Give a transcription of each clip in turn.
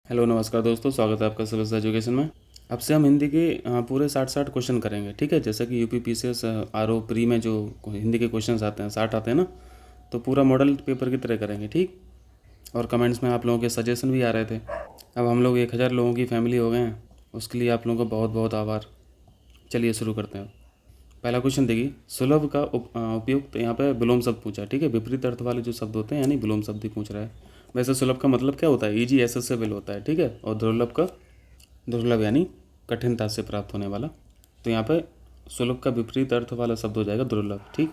Hello नमस्कार दोस्तों, स्वागत है आपका सिविल्स एजुकेशन में। अब से हम हिंदी के पूरे 60 क्वेश्चन करेंगे। ठीक है, जैसा कि यूपी पीसीएस आरओ प्री में जो हिंदी के क्वेश्चंस आते हैं 60 आते हैं ना, तो पूरा मॉडल पेपर की तरह करेंगे। ठीक, और कमेंट्स में आप लोगों के सजेशन भी आ रहे थे। अब हम लोग 1000 लोगों की फैमिली हो गए हैं, उसके लिए आप लोगों का बहुत बहुत आभार। चलिए शुरू करते हैं। पहला क्वेश्चन देखिए, सुलभ का उपयुक्त यहाँ पे विलोम शब्द पूछा है। ठीक है, विपरीत अर्थ वाले जो शब्द होते हैं यानी विलोम शब्द ही पूछ रहा है। वैसे सुलभ का मतलब क्या होता है? इजी एसेसेबल होता है। ठीक है, और दुर्लभ यानी कठिनता से प्राप्त होने वाला। तो यहाँ पे सुलभ का विपरीत अर्थ वाला शब्द हो जाएगा दुर्लभ। ठीक,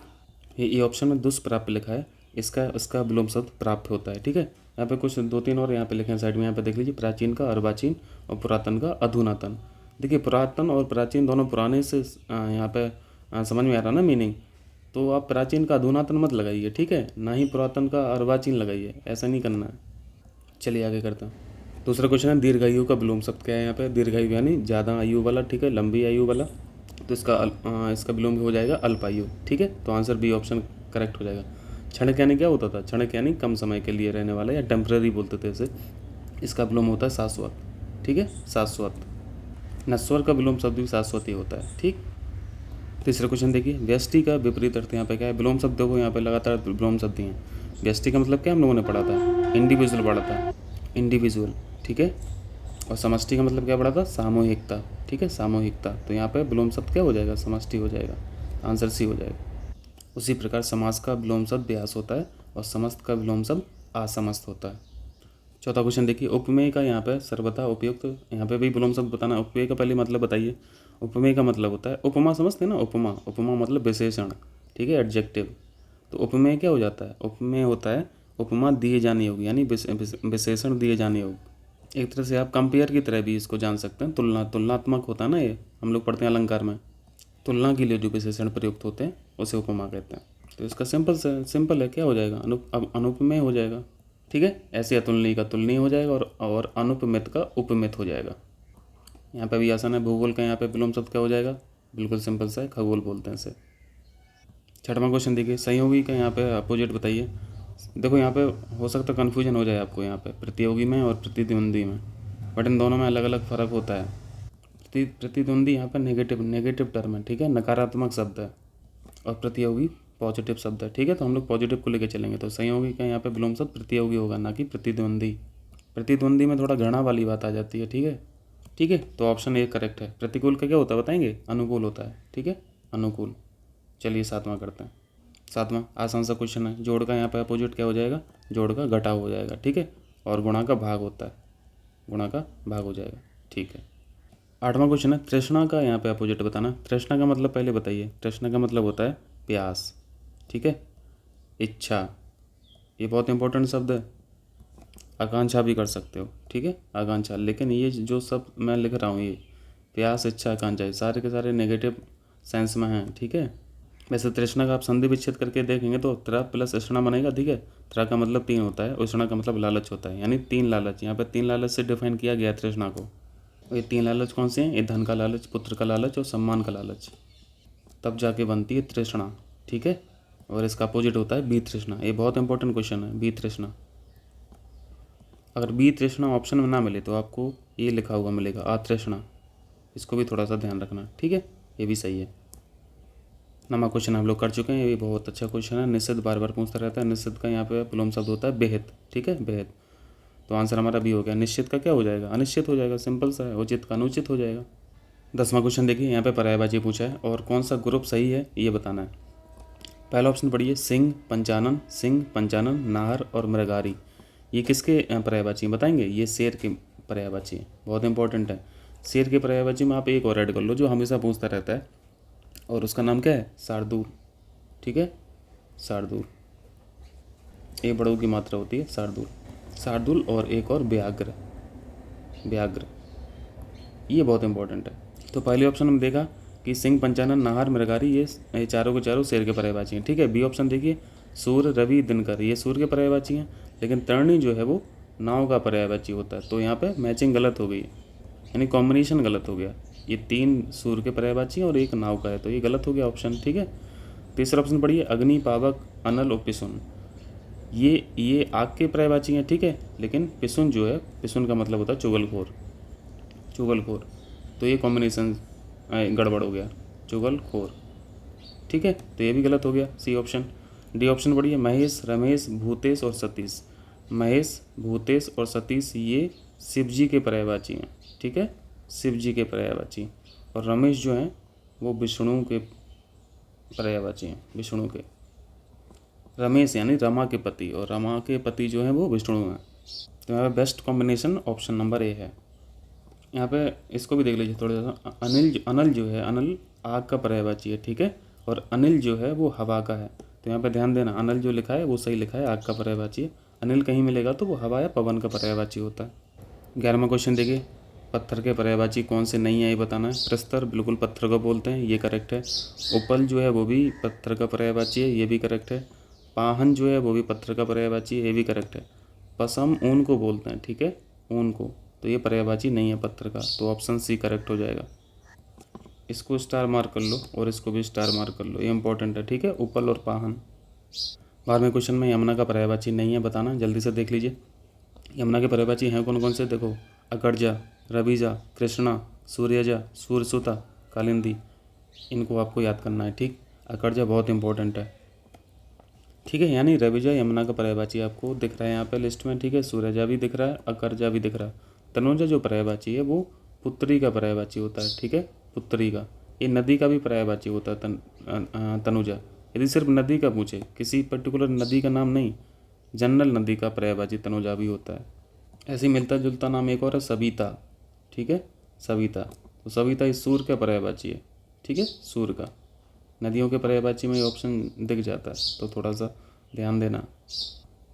ये ऑप्शन में दुष्प्राप्य लिखा है, इसका विलोम शब्द प्राप्य होता है। ठीक है, यहाँ पे कुछ 2-3 और यहाँ पे लिखे हैं साइड में। यहाँ पे देख लीजिए, प्राचीन का अर्वाचीन और पुरातन का अधुनातन। देखिए, पुरातन और प्राचीन दोनों पुराने से यहाँ पे समझ में आ रहा ना मीनिंग। तो आप प्राचीन का अधुनातन मत लगाइए, ठीक है, ना ही पुरातन का अर्वाचीन लगाइए, ऐसा नहीं करना है। चलिए आगे करते हैं। दूसरा क्वेश्चन है, दीर्घायु का विलोम शब्द क्या है? यहाँ पे दीर्घायु यानी ज़्यादा आयु वाला। ठीक है, लंबी आयु वाला। तो इसका विलोम हो जाएगा अल्पायु। ठीक है, तो आंसर बी ऑप्शन करेक्ट हो जाएगा। क्षणिक यानी क्या होता था? क्षणिक यानी कम समय के लिए रहने वाला, या टेम्पररी बोलते थे इसे। इसका विलोम होता है शाश्वत। ठीक है, शाश्वत। नश्वर का विलोम शब्द भी शाश्वत ही होता है। ठीक, तीसरा क्वेश्चन देखिए, व्यष्टि का विपरीत अर्थ यहाँ पे क्या है? विलोम शब्द देखो, यहाँ पे लगातार विलोम शब्द ही हैं। व्यष्टि का मतलब क्या हम लोगों ने पढ़ा था? इंडिविजुअल पढ़ा था, इंडिविजुअल। ठीक है, और समष्टि का मतलब क्या पढ़ा था? सामूहिकता। ठीक है, सामूहिकता। तो यहाँ पे विलोम शब्द क्या हो जाएगा? समष्टि हो जाएगा, आंसर सी हो जाएगा। उसी प्रकार समास का विलोम शब्द व्यास होता है और समस्त का विलोम शब्द असमस्त होता है। चौथा क्वेश्चन देखिए, उपमेय का यहाँ पे सर्वथा उपयुक्त, यहाँ पे भी विलोम शब्द बताना। उपमेय का पहले मतलब बताइए। उपमेय का मतलब होता है, उपमा समझते हैं ना? उपमा मतलब विशेषण। ठीक है, एडजेक्टिव। तो उपमेय क्या हो जाता है? उपमेय होता है उपमा दिए जाने योग्य, यानी विशेषण दिए जाने योग्य। एक तरह से आप कंपेयर की तरह भी इसको जान सकते हैं। तुलनात्मक होता है ना, ये हम लोग पढ़ते हैं अलंकार में। तुलना के लिए जो विशेषण प्रयुक्त होते हैं उसे उपमा कहते हैं। तो इसका सिंपल है, क्या हो जाएगा? अब अनुपमेय हो जाएगा। ठीक है, ऐसे अतुलनीय का तुलनीय हो जाएगा और अनुपमित का उपमित हो जाएगा। यहाँ पे भी आसान है। भूगोल का यहाँ पे विलोम शब्द क्या हो जाएगा? बिल्कुल सिंपल सा है, खगोल बोलते हैं इसे। छठवां क्वेश्चन देखिए, संयोगी का यहाँ पे अपोजिट बताइए। देखो, यहाँ पे हो सकता है कन्फ्यूजन हो जाए आपको, यहाँ पे प्रतियोगी में और प्रतिद्वंदी में, बट इन दोनों में अलग अलग फ़र्क होता है। प्रतिद्वंदी यहाँ पर नेगेटिव टर्म है। ठीक है, नकारात्मक शब्द है, और प्रतियोगी पॉजिटिव शब्द है। ठीक है, तो हम लोग पॉजिटिव को लेकर चलेंगे। तो संयोगी का यहाँ पे विलोम शब्द प्रतियोगी होगा, ना कि प्रतिद्वंदी। प्रतिद्वंदी में थोड़ा घृणा वाली बात आ जाती है। ठीक है, ठीक है, तो ऑप्शन ए करेक्ट है। प्रतिकूल का क्या होता है बताएंगे? अनुकूल होता है। ठीक है, अनुकूल। चलिए सातवां करते हैं। सातवां आसान सा क्वेश्चन है। जोड़ का यहाँ पे अपोजिट क्या हो जाएगा? जोड़ का घटाव हो जाएगा। ठीक है, और गुणा का भाग होता है, गुणा का भाग हो जाएगा। ठीक है, आठवां क्वेश्चन है, तृष्णा का यहाँ पे अपोजिट बताना। तृष्णा का मतलब पहले बताइए। तृष्णा का मतलब होता है प्यास। ठीक है, इच्छा, ये बहुत इंपॉर्टेंट शब्द है। आकांक्षा भी कर सकते हो। ठीक है, आकांक्षा। लेकिन ये जो सब मैं लिख रहा हूँ, ये प्यास, इच्छा, आकांक्षा, सारे के सारे नेगेटिव सेंस में हैं। ठीक है, वैसे तृष्णा का आप संधि विच्छेद करके देखेंगे तो त्रा प्लस तृष्णा बनेगा। ठीक है, त्रा का मतलब 3 होता है, उष्णा का मतलब लालच होता है, यानी 3 लालच। यहाँ पे 3 लालच से डिफाइन किया गया है तृष्णा को। ये 3 लालच कौन से हैं? ये धन का लालच, पुत्र का लालच और सम्मान का लालच। तब जाके बनती है तृष्णा। ठीक है, और इसका अपोजिट होता है बी तृष्णा। ये बहुत इंपॉर्टेंट क्वेश्चन है, बी तृष्णा। अगर बी तृष्णा ऑप्शन में ना मिले तो आपको ये लिखा हुआ मिलेगा अतृष्णा। इसको भी थोड़ा सा ध्यान रखना। ठीक है, ये भी सही है। नमा क्वेश्चन हम लोग कर चुके हैं, ये भी बहुत अच्छा क्वेश्चन है। निषिद्ध बार बार पूछता रहता है। निषिद्ध का यहाँ पे विलोम शब्द होता है बेहित। ठीक है, बेहित। तो आंसर हमारा भी हो गया। निश्चित का क्या हो जाएगा? अनिश्चित हो जाएगा, सिंपल सा है। उचित का अनुचित हो जाएगा। 10वां क्वेश्चन देखिए, यहाँ पे पर्यायवाची पूछा है और कौन सा ग्रुप सही है ये बताना है। पहला ऑप्शन पढ़िए, सिंह पंचानन, नाहर और मृगारी। ये किसके पर्यायवाची बताएंगे? ये शेर के पर्यायवाची है, बहुत इंपॉर्टेंट है। शेर के पर्यायवाची में आप एक और ऐड कर लो जो हमेशा पूछता रहता है, और उसका नाम क्या है? शार्दूल। ठीक है, शार्दूल। एक बड़ों की मात्रा होती है शार्दूल। शार्दूल और एक और व्याघ्र। व्याघ्र, ये बहुत इंपॉर्टेंट है। तो पहले ऑप्शन में देखा कि सिंह, पंचानन, नाहर, मृगारी, ये चारों के चारों शेर के पर्यायवाची हैं। ठीक है, बी ऑप्शन देखिए, सूर्य, रवि, दिनकर, ये सूर्य के पर्यायवाची हैं। लेकिन तरणी जो है वो नाव का पर्यायवाची होता है। तो यहाँ पे मैचिंग गलत हो गई, यानी कॉम्बिनेशन गलत हो गया। ये 3 सूर्य के पर्यायवाची हैं और 1 नाव का है, तो ये गलत हो गया ऑप्शन। ठीक है, तीसरा ऑप्शन पढ़िए, अग्नि, पावक, अनल, उपपिशुन। ये आग के पर्यायवाची हैं, ठीक है, लेकिन पिसुन जो है, पिसुन का मतलब होता है चुगलखोर, चुगलखोर। तो ये कॉम्बिनेशन गड़बड़ हो गया, चुगलखोर, ठीक है, तो ये भी गलत हो गया, सी ऑप्शन। डी ऑप्शन बढ़िए, महेश, रमेश, भूतेश और सतीश। महेश, भूतेश और सतीश ये शिव जी के पर्यायवाची हैं, ठीक है, शिव जी के पर्यायवाची। और रमेश जो हैं वो विष्णु के पर्यायवाची हैं, विष्णु के। रमेश यानी रमा के पति, और रमा के पति जो हैं वो विष्णु हैं। तो यहाँ पे best combination option number A है। यहाँ पे इसको भी देख लीजिए थोड़ा सा। अनिल जो है, अनिल आग का पर्यायवाची है, ठीक है, और अनिल जो है वो हवा का है। तो यहाँ पे ध्यान देना, अनिल जो लिखा है वो सही लिखा है, आग का पर्यायवाची है। अनिल कहीं मिलेगा तो वो हवा या पवन का पर्यायवाची होता है। 11वां क्वेश्चन देखिए, पत्थर के पर्यायवाची कौन से नहीं है ये बताना है। प्रस्तर बिल्कुल पत्थर को बोलते हैं, ये करेक्ट है। उपल जो है वो भी पत्थर का पर्यायवाची है, ये भी करेक्ट है। पाहन जो है वो भी पत्थर का पर्यायवाची है, ये भी करेक्ट है। पसम ऊन को बोलते हैं, ठीक है, ऊन को, तो ये पर्यायवाची नहीं है पत्थर का, तो ऑप्शन सी करेक्ट हो जाएगा। इसको स्टार मार्क कर लो और इसको भी स्टार मार्क कर लो, ये इंपॉर्टेंट है, ठीक है, उपल और पाहन। 12वें क्वेश्चन में यमुना का पर्यायवाची नहीं है बताना, जल्दी से देख लीजिए। यमुना के पर्यायवाची हैं कौन कौन से, देखो, अकड़जा, रबीजा, कृष्णा, सूर्यजा, सूरसुता, कालिंदी। इनको आपको याद करना है, ठीक। अकड़जा बहुत इंपॉर्टेंट है, ठीक है, यानी रबीजा यमुना का पर्यायवाची आपको दिख रहा है यहाँ पे लिस्ट में, ठीक है। सूर्यजा भी दिख रहा है, अकड़जा भी दिख रहा है। तनुजा जो पर्यायवाची है वो पुत्री का पर्यायवाची होता है, ठीक है, पुत्री का। ये नदी का भी पर्यायवाची होता है, तनुजा। यदि सिर्फ नदी का पूछे, किसी पर्टिकुलर नदी का नाम नहीं, जनरल नदी का पर्यायवाची तनुजा भी होता है। ऐसे ही मिलता जुलता नाम एक और है, सविता, ठीक है, सविता। तो सविता इस सूर्य का पर्यायवाची है, ठीक है, सूर्य का। नदियों के पर्यायवाची में ये ऑप्शन दिख जाता है, तो थोड़ा सा ध्यान देना।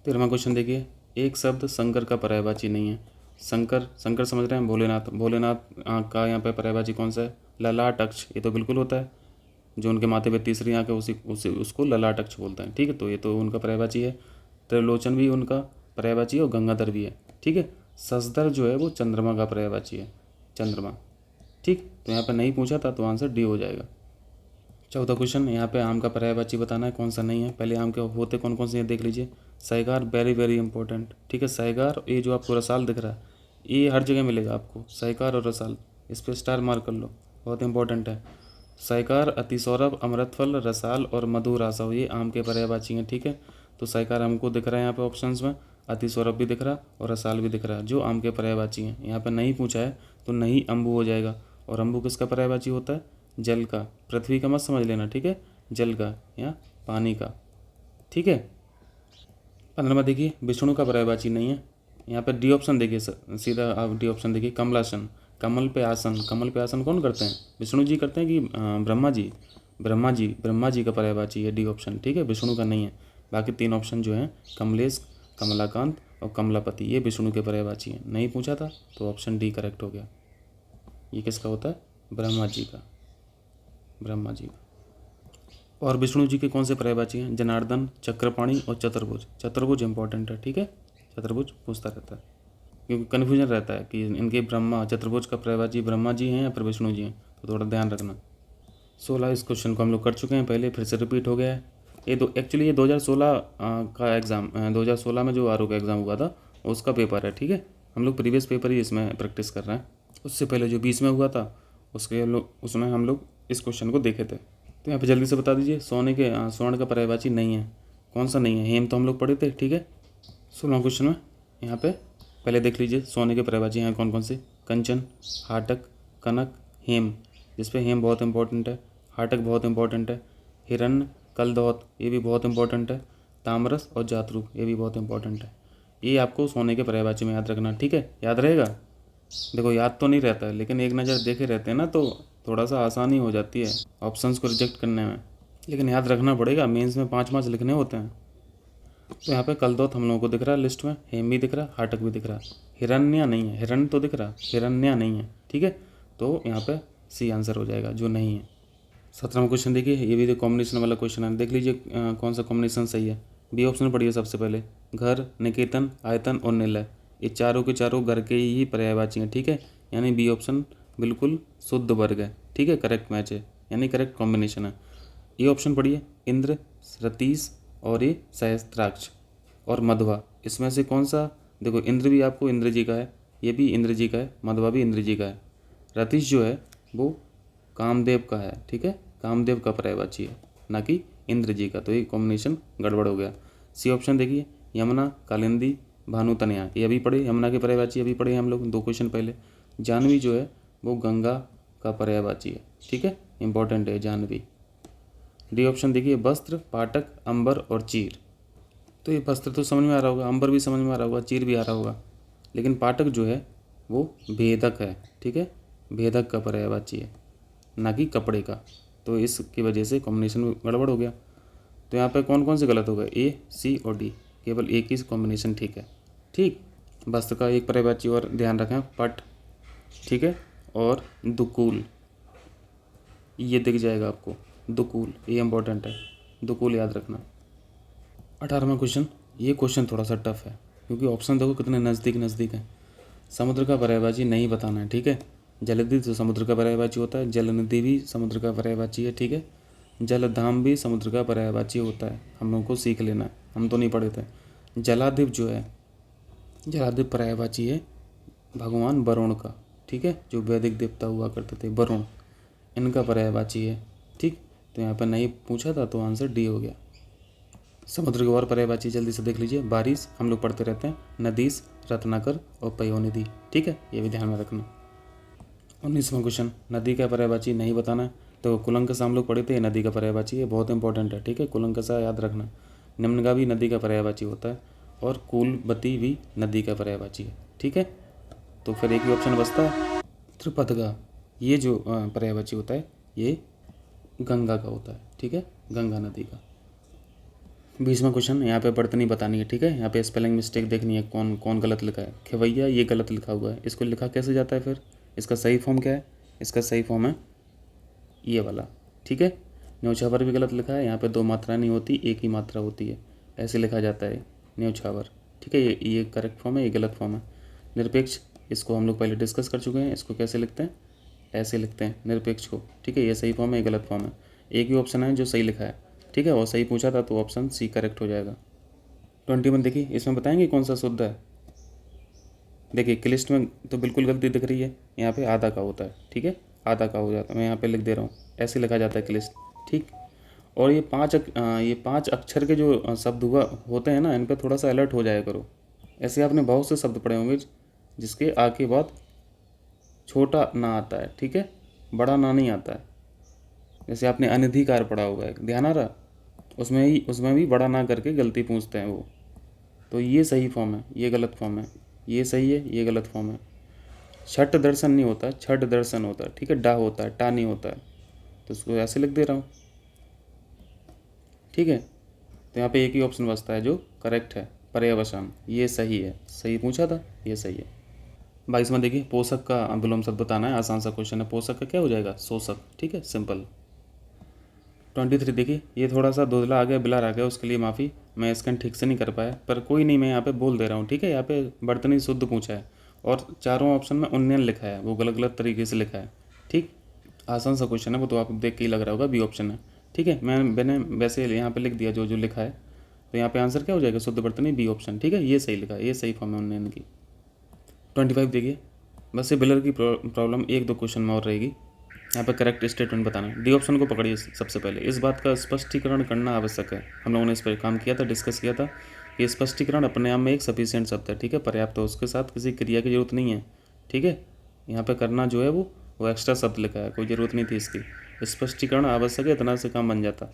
13वां क्वेश्चन देखिए, एक शब्द शंकर का पर्यायवाची नहीं है। शंकर, शंकर समझ रहे हैं, भोलेनाथ, भोलेनाथ का यहाँ पे पर्यायवाची कौन सा है, ललाट अक्ष, ये तो बिल्कुल होता है। जो उनके माथे पे तीसरी आँख है उसको ललाट अक्ष बोलते हैं, ठीक है, तो ये तो उनका पर्यायवाची है। त्रिलोचन भी उनका पर्यायवाची है और गंगाधर भी है, ठीक है। ससधर जो है वो चंद्रमा का पर्यायवाची है, चंद्रमा, ठीक। तो यहाँ पे नहीं पूछा था तो आंसर डी हो जाएगा। 14वां क्वेश्चन, यहाँ पे आम का पर्यायवाची बताना है कौन सा नहीं है। पहले आम के होते कौन कौन से हैं देख लीजिए। साइगार, वेरी वेरी इंपॉर्टेंट, ठीक है, साइगार। ये जो आपको रसाल दिख रहा है ये हर जगह मिलेगा आपको, साइकार और रसाल, इस पर स्टार मार्क कर लो, बहुत इंपॉर्टेंट है। साइकार, अतिसौरभ, अमृतफल, रसाल और मधुर आसव ये आम के पर्यायवाची हैं, ठीक है। तो साइकार हमको दिख रहा है यहाँ पे ऑप्शंस में, अतिसौरभ भी दिख रहा और रसाल भी दिख रहा है, जो आम के पर्यायवाची हैं। यहाँ पे नहीं पूछा है तो नहीं अम्बु हो जाएगा। और अम्बु किसका पर्यायवाची होता है, जल का, पृथ्वी का मत समझ लेना, ठीक है, जल का या पानी का, ठीक है। 15वां देखिए, विष्णु का पर्यायवाची नहीं है। यहाँ पे डी ऑप्शन देखिए, सीधा आप डी ऑप्शन देखिए, कमलासन, कमल पे आसन। कमल पे आसन कौन करते हैं, विष्णु जी करते हैं कि ब्रह्मा जी, ब्रह्मा जी का पर्यायवाची है डी ऑप्शन, ठीक है, विष्णु का नहीं है। बाकी 3 ऑप्शन जो हैं, कमलेश, कमलाकांत और कमलापति, ये विष्णु के पर्यायवाची हैं। नहीं पूछा था तो ऑप्शन डी करेक्ट हो गया। ये किसका होता है, ब्रह्मा जी का, ब्रह्मा जी का। और विष्णु जी के कौन से पर्यायवाची हैं, जनार्दन, चक्रपाणी और चतुर्भुज। चतुर्भुज इंपॉर्टेंट है, ठीक है, चतुर्भुज पूछता रहता है, क्योंकि कन्फ्यूजन रहता है कि इनके ब्रह्मा, चतुर्भुज का पर्यायवाची ब्रह्मा जी हैं या फिर विष्णु जी हैं, तो थोड़ा ध्यान रखना। 16 इस क्वेश्चन को हम लोग कर चुके हैं पहले, फिर से रिपीट हो गया है। एक्चुअली ये 2016 का एग्ज़ाम, 2016 में जो आर का एग्ज़ाम हुआ था उसका पेपर है, ठीक है। हम लोग प्रीवियस पेपर ही इसमें प्रैक्टिस कर रहे हैं। उससे पहले जो 20 में हुआ था उसमें हम लोग इस क्वेश्चन को देखे थे। तो यहाँ पे जल्दी से बता दीजिए, स्वर्ण का पर्यायवाची नहीं है, कौन सा नहीं है। हेम तो हम लोग पढ़े थे, ठीक है। 16वां क्वेश्चन में यहाँ पे पहले देख लीजिए, सोने के पर्यायवाची हैं कौन कौन से, कंचन, हाटक, कनक, हेम, जिसपे हेम बहुत इंपॉर्टेंट है, हाटक बहुत इंपॉर्टेंट है, हिरण्य, कलदौत ये भी बहुत इंपॉर्टेंट है, तामरस और जातरू ये भी बहुत इंपॉर्टेंट है। ये आपको सोने के पर्यायवाची में याद रखना, ठीक है, याद रहेगा। देखो याद तो नहीं रहता है, लेकिन एक नज़र देखे रहते हैं ना तो थोड़ा सा आसानी हो जाती है ऑप्शंस को रिजेक्ट करने में, लेकिन याद रखना पड़ेगा, मेंस में 5 मार्क्स लिखने होते हैं। तो यहाँ पे कलदौत हम लोगों को दिख रहा है लिस्ट में, हेम भी दिख रहा है, हाटक भी दिख रहा है, हिरण्या नहीं है, हिरण्य तो दिख रहा, हिरण्या नहीं है, ठीक है। तो यहाँ पे सी आंसर हो जाएगा, जो नहीं है। 17वां क्वेश्चन देखिए, ये भी कॉम्बिनेशन वाला क्वेश्चन है, देख लीजिए कौन सा कॉम्बिनेशन सही है। बी ऑप्शन पढ़िए सबसे पहले, घर, निकेतन, आयतन और निलय, ये चारों के चारों घर के ही पर्यायवाची हैं, ठीक है। यानी बी ऑप्शन बिल्कुल शुद्ध वर्ग है, ठीक है, करेक्ट मैच है, यानी करेक्ट कॉम्बिनेशन है। ये ऑप्शन पढ़िए, इंद्र, रतीश और ये सहस्त्राक्ष, और मध्वा, इसमें से कौन सा, देखो इंद्र भी आपको इंद्र जी का है, ये भी इंद्र जी का है, मध्वा भी इंद्र जी का है। रतीश जो है वो कामदेव का है, ठीक है, कामदेव का पर्यायवाची है, ना कि इंद्र जी का। तो ये कॉम्बिनेशन गड़बड़ हो गया। सी ऑप्शन देखिए, यमुना, कालिंदी, भानु, तनया, ये अभी पढ़े, यमुना के पर्यायवाची अभी पढ़े हम लोग 2 क्वेश्चन पहले। जानवी जो है वो गंगा का पर्यायवाची है, ठीक है, इंपॉर्टेंट है जानवी। डी ऑप्शन देखिए, वस्त्र, पाटक, अंबर और चीर। तो ये वस्त्र तो समझ में आ रहा होगा, अंबर भी समझ में आ रहा होगा, चीर भी आ रहा होगा, लेकिन पाटक जो है वो भेदक है, ठीक है, भेदक का पर्यायवाची है, ना कि कपड़े का। तो इसकी वजह से कॉम्बिनेशन गड़बड़ हो गया। तो यहाँ पे कौन कौन से गलत हो गए, ए, सी और डी, केवल एक ही कॉम्बिनेशन ठीक है। ठीक, वस्त्र का एक पर्यायवाची और ध्यान रखें, पट, ठीक है, और दुकूल, ये दिख जाएगा आपको, दुकूल, ये इंपॉर्टेंट है, दुकूल याद रखना। 18वां क्वेश्चन, ये क्वेश्चन थोड़ा सा टफ है क्योंकि ऑप्शन देखो कितने नज़दीक नज़दीक हैं। समुद्र का पर्यायवाची नहीं बताना है, ठीक है। जलधि तो समुद्र का पर्यायवाची होता है, जलनिधि भी समुद्र का पर्यायवाची है, ठीक है। जलधाम भी समुद्र का पर्यायवाची होता है, हम लोगों को सीख लेना है, हम तो नहीं पढ़े थे। जलाधिप जो है, जलाधिप पर्यायवाची है भगवान वरुण का, ठीक है, जो वैदिक देवता हुआ करते थे वरुण, इनका पर्यायवाची है, ठीक। तो यहाँ पर नहीं पूछा था तो आंसर डी हो गया। समुद्र के और पर्यायवाची जल्दी से देख लीजिए, बारिश हम लोग पढ़ते रहते हैं, नदीस, रत्नाकर और पयोनिधि, ठीक है, ये भी ध्यान में रखना। 19वां क्वेश्चन, नदी का पर्यायवाची नहीं बताना है। तो कुलंकसा हम लोग पढ़े थे, नदी का पर्यायवाची है, बहुत इंपॉर्टेंट है, ठीक है, कुलंकसा याद रखना। निम्नगा भी नदी का पर्यायवाची होता है और कुलवती भी नदी का पर्यायवाची है, ठीक है। तो फिर एक ही ऑप्शन बचता है त्रिपदगा, ये जो पर्यायवाची होता है ये गंगा का होता है, ठीक है, गंगा नदी का। 20वां क्वेश्चन, यहाँ पे बर्तनी बतानी है, ठीक है, यहाँ पे स्पेलिंग मिस्टेक देखनी है, कौन कौन गलत लिखा है। खेवैया ये गलत लिखा हुआ है, इसको लिखा कैसे जाता है फिर, इसका सही फॉर्म क्या है, इसका सही फॉर्म है ये वाला, ठीक है। न्यौछावर भी गलत लिखा है, यहाँ पे 2 मात्रा नहीं होती, एक ही मात्रा होती है, ऐसे लिखा जाता है न्यौछावर, ठीक है, ये करेक्ट फॉर्म है, ये गलत फॉर्म है। निरपेक्ष, इसको हम लोग पहले डिस्कस कर चुके हैं, इसको कैसे लिखते हैं, ऐसे लिखते हैं निरपेक्ष को, ठीक है, ये सही फॉर्म है, ये गलत फॉर्म है। एक ही ऑप्शन है जो सही लिखा है, ठीक है, और सही पूछा था तो ऑप्शन सी करेक्ट हो जाएगा। 21 देखिए, इसमें बताएंगे कौन सा शुद्ध है। देखिए क्लिस्ट में तो बिल्कुल गलती दिख रही है, यहाँ पे आधा का होता है, ठीक है, आधा का हो जाता है, मैं यहाँ पे लिख दे रहा हूँ, ऐसे लिखा जाता है क्लिस्ट, ठीक। और ये 5 अक्षर के जो शब्द हुआ होते हैं ना, इन पर थोड़ा सा अलर्ट हो जाया करो। ऐसे आपने बहुत से शब्द पढ़े होंगे जिसके आ के बाद छोटा ना आता है, ठीक है, बड़ा ना नहीं आता है। जैसे आपने अनधिकार पढ़ा होगा, एक ध्यान आ रहा, उसमें भी बड़ा ना करके गलती पूछते हैं वो। तो ये सही फॉर्म है, ये गलत फॉर्म है, ये सही है, ये गलत फॉर्म है। छठ दर्शन नहीं होता, छठ दर्शन होता है, ठीक है, डा होता है, टा नहीं होता है, तो उसको ऐसे लिख दे रहा हूँ, ठीक है। तो यहाँ पे एक ही ऑप्शन बचता है जो करेक्ट है, पर्यवसान, ये सही है, सही पूछा था, ये सही है। 22वां देखिए, पोषक का विलोम शब्द बताना है, आसान सा क्वेश्चन है। पोषक का क्या हो जाएगा, शोषक, ठीक है, सिंपल। 23 देखिए, ये थोड़ा सा धुंधला आ गया, ब्लर आ गया, उसके लिए माफ़ी, मैं स्कैन ठीक से नहीं कर पाया, पर कोई नहीं, मैं यहाँ पे बोल दे रहा हूँ, ठीक है। यहाँ पे बर्तनी शुद्ध पूछा है और चारों ऑप्शन में उन्नयन लिखा है, वो गलत गलत तरीके से लिखा है, ठीक। आसान सा क्वेश्चन है वो, तो आप देख के ही लग रहा होगा बी ऑप्शन है, ठीक है। मैंने वैसे यहाँ पे लिख दिया जो जो लिखा है, तो यहाँ पे आंसर क्या हो जाएगा, शुद्ध बर्तनी, बी ऑप्शन, ठीक है, ये सही लिखा है, ये सही फॉर्म है उन्नयन की। 25 देखिए, बस ये ब्लर की प्रॉब्लम 1-2 क्वेश्चन में और रहेगी, यहाँ पर करेक्ट स्टेटमेंट बताना है। डी ऑप्शन को पकड़िए सबसे पहले, इस बात का स्पष्टीकरण करना आवश्यक है, हम लोगों ने इस पर काम किया था, डिस्कस किया था कि स्पष्टीकरण अपने आप में एक सफिशिएंट शब्द है, ठीक है, पर्याप्त है, उसके साथ किसी क्रिया की जरूरत नहीं है, ठीक है। यहाँ पे करना जो है वो एक्स्ट्रा शब्द लिखा है, कोई ज़रूरत नहीं थी इसकी। स्पष्टीकरण आवश्यक है, इतना से काम बन जाता,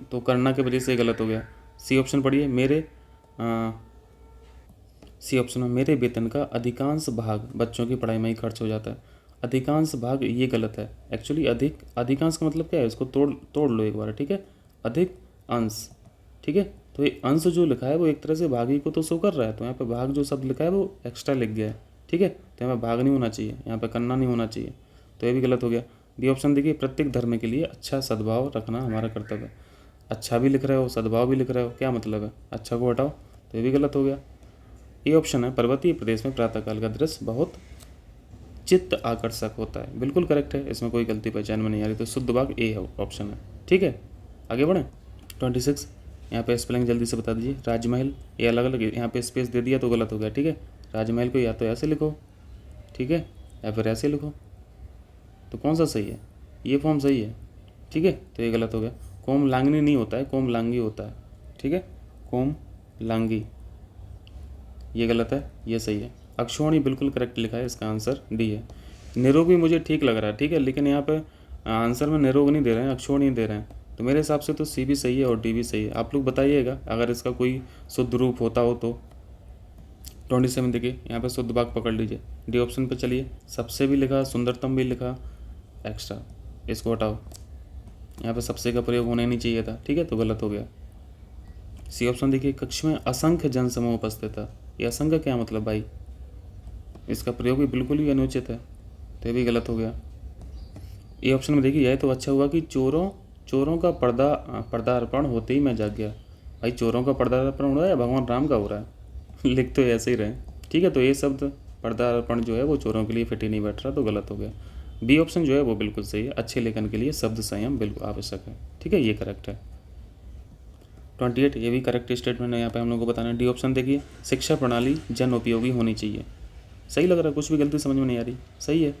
तो करना की वजह से गलत हो गया। सी ऑप्शन पढ़िए, सी ऑप्शन में मेरे वेतन का अधिकांश भाग बच्चों की पढ़ाई में ही खर्च हो जाता है। अधिकांश भाग ये गलत है एक्चुअली, अधिकांश का मतलब क्या है, इसको तोड़ लो एक बार, ठीक है, अधिक अंश, ठीक है। तो ये अंश जो लिखा है वो एक तरह से भाग ही को तो शो कर रहा है, तो यहाँ पे भाग जो शब्द लिखा है वो एक्स्ट्रा लिख गया है, ठीक है, तो यहाँ पे भाग नहीं होना चाहिए, यहाँ पे करना नहीं होना चाहिए, तो ये भी गलत हो गया। डी ऑप्शन देखिए, प्रत्येक धर्म के लिए अच्छा सद्भाव रखना हमारा कर्तव्य है। अच्छा भी लिख रहे हो, सद्भाव भी लिख रहे हो, क्या मतलब है, अच्छा को हटाओ, तो ये भी गलत हो गया। ये ऑप्शन है, पर्वतीय प्रदेश में प्रातःकाल का दृश्य बहुत चित्त आकर्षक होता है, बिल्कुल करेक्ट है, इसमें कोई गलती पहचान में नहीं आ रही, तो शुद्ध भाग ए है ऑप्शन है, ठीक है। आगे बढ़ें। 26, यहाँ पे स्पेलिंग जल्दी से बता दीजिए। राजमहल, ये अलग अलग, यहाँ पे स्पेस दे दिया तो गलत हो गया, ठीक है। राजमहल को या तो ऐसे लिखो, ठीक है, या फिर ऐसे लिखो, तो कौन सा सही है? ये फॉर्म सही है, ठीक है, तो ये गलत हो गया। कोमलांगनी नहीं होता है, कोमलांगी होता है, ठीक है, कोमलांगी, ये गलत है, ये सही है। अक्षौणी बिल्कुल करेक्ट लिखा है, इसका आंसर डी है। निरोग भी मुझे ठीक लग रहा है, ठीक है, लेकिन यहाँ पे आंसर में निरोग नहीं दे रहे हैं, अक्षौणी दे रहे हैं, तो मेरे हिसाब से तो सी भी सही है और डी भी सही है। आप लोग बताइएगा अगर इसका कोई शुद्ध रूप होता हो तो। 27 देखिए, यहाँ पे शुद्ध भाग पकड़ लीजिए, डी ऑप्शन पे चलिए। सबसे भी लिखा, सुंदरतम भी लिखा, एक्स्ट्रा, इसको हटाओ, यहाँ पे सबसे का प्रयोग होना ही नहीं चाहिए था, ठीक है, तो गलत हो गया। सी ऑप्शन देखिए, कक्ष में असंख्य जनसमूह उपस्थित था, ये असंख्य क्या मतलब भाई? इसका प्रयोग भी बिल्कुल ही अनुचित है, तो ये भी गलत हो गया। ए ऑप्शन में देखिए, यह तो अच्छा हुआ कि चोरों का पर्दार्पण होते ही मैं जाग गया। भाई चोरों का पर्दार्पण हो रहा है या भगवान राम का हो रहा है? लिख तो ऐसे ही रहे, ठीक है, तो ये शब्द पर्दार्पण जो है वो चोरों के लिए फिट ही नहीं बैठ रहा, तो गलत हो गया। बी ऑप्शन जो है वो बिल्कुल सही है, अच्छे लेखन के लिए शब्द संयम बिल्कुल आवश्यक है, ठीक है, ये करेक्ट है। 28, ये भी करेक्ट स्टेटमेंट है, यहाँ पे हम लोग को बताना है। डी ऑप्शन देखिए, शिक्षा प्रणाली जन उपयोगी होनी चाहिए, सही लग रहा है, कुछ भी गलती समझ में नहीं आ रही, सही है।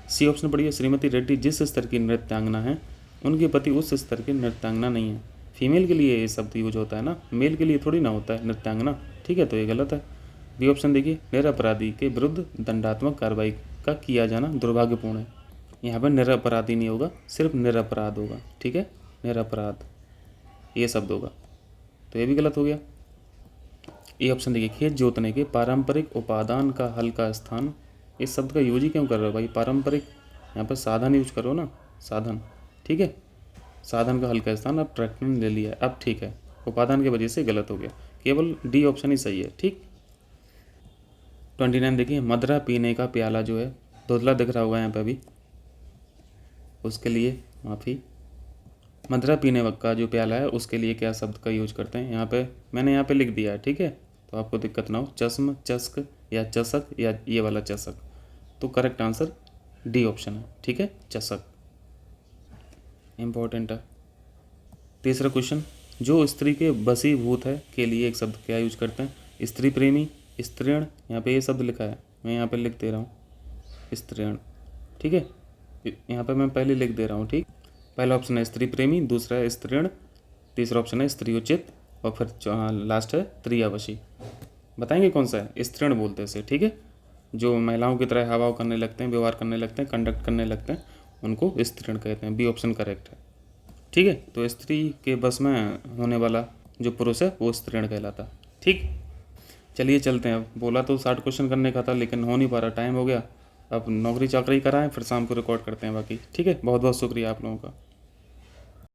सी ऑप्शन पढ़िए, श्रीमती रेड्डी जिस स्तर की नृत्यांगना है उनके पति उस स्तर की नृत्यांगना नहीं है। फीमेल के लिए ये शब्द यूज होता है ना, मेल के लिए थोड़ी ना होता है नृत्यांगना, ठीक है, तो ये गलत है। बी ऑप्शन देखिए, निरपराधी के विरुद्ध दंडात्मक कार्रवाई का किया जाना दुर्भाग्यपूर्ण है। यहाँ पर निरपराधी नहीं होगा, सिर्फ निरपराध होगा, ठीक है, निरपराध ये शब्द होगा, तो ये भी गलत हो गया। ये ऑप्शन देखिए, खेत जोतने के पारंपरिक उपादान का हल का स्थान, इस शब्द का यूज ही क्यों कर रहे हो भाई? पारंपरिक, यहाँ पर साधन यूज करो ना, साधन, ठीक है, साधन का हल का स्थान, अब ट्रैक्टर ने ले लिया है, अब ठीक है, उपादान की वजह से गलत हो गया, केवल डी ऑप्शन ही सही है, ठीक। 29 देखिए, मदरा पीने का प्याला जो है धुंधला दिख रहा होगा यहाँ पे अभी, उसके लिए माफ़ी। मदरा पीने का जो प्याला है उसके लिए क्या शब्द का यूज करते हैं? यहाँ पे मैंने यहाँ पे लिख दिया है, ठीक है, तो आपको दिक्कत ना हो, चश्म, चस्क या चषक या ये वाला चषक, तो करेक्ट आंसर डी ऑप्शन है, ठीक है, चषक, इम्पोर्टेंट है। तीसरा क्वेश्चन, जो स्त्री के वशीभूत है के लिए एक शब्द क्या यूज करते हैं? स्त्री प्रेमी, स्त्रीण, यहाँ पे ये शब्द लिखा है, मैं यहाँ पे लिख दे रहा हूँ, स्त्रीण, ठीक है, यहाँ पे मैं पहले लिख दे रहा हूँ, ठीक। पहला ऑप्शन है स्त्री प्रेमी, दूसरा है स्त्रीण, तीसरा ऑप्शन है स्त्रीयोचित, और फिर लास्ट है त्रियावशी। बताएंगे कौन सा है? स्त्रीण बोलते हैं इसे, ठीक है, जो महिलाओं की तरह हाव करने लगते हैं, व्यवहार करने लगते हैं, कंडक्ट करने लगते हैं, उनको स्त्रीण कहते हैं। बी ऑप्शन करेक्ट है, ठीक है, तो स्त्री के बस में होने वाला जो पुरुष है वो स्त्रीण कहलाता, ठीक। चलिए चलते हैं, अब बोला तो 60 क्वेश्चन करने का था लेकिन हो नहीं पा रहा, टाइम हो गया, अब नौकरी चाकरी कराएं, फिर शाम को रिकॉर्ड करते हैं बाकी, ठीक है। बहुत बहुत शुक्रिया आप लोगों का।